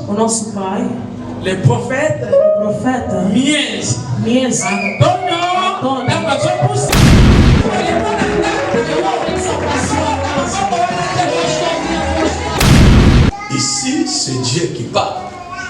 O nosso pai, les prophètes, Mies, Antônio, Ici, c'est Dieu qui parle.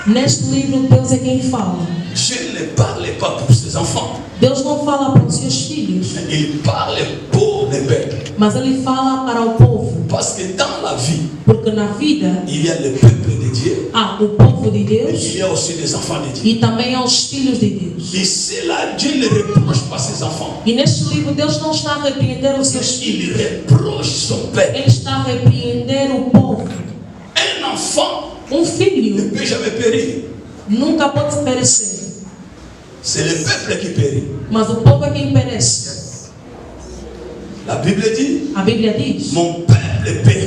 Neste livro, Deus é quem fala. Dieu ne parle pas pour ses enfants. Deus não fala para os seus filhos. Il parle pour les peuples. Mas Ele fala para o povo. Parce que dans la vie, Porque na vida, il y a le peuple de Dieu. há o povo de Et Deus il y a aussi des enfants de Dieu. e também há os filhos de Deus. Et c'est là, Dieu ne reproche pas ses enfants. E neste livro, Deus não está a repreender os seus Il filhos. reproche son peuple. Ele está a repreender o povo. Un enfant Um ne filho peut jamais périr. nunca pode perecer. C'est le peuple qui périt. Mas o povo é quem perece. La Bible dit, A Bíblia diz: mon peuple périt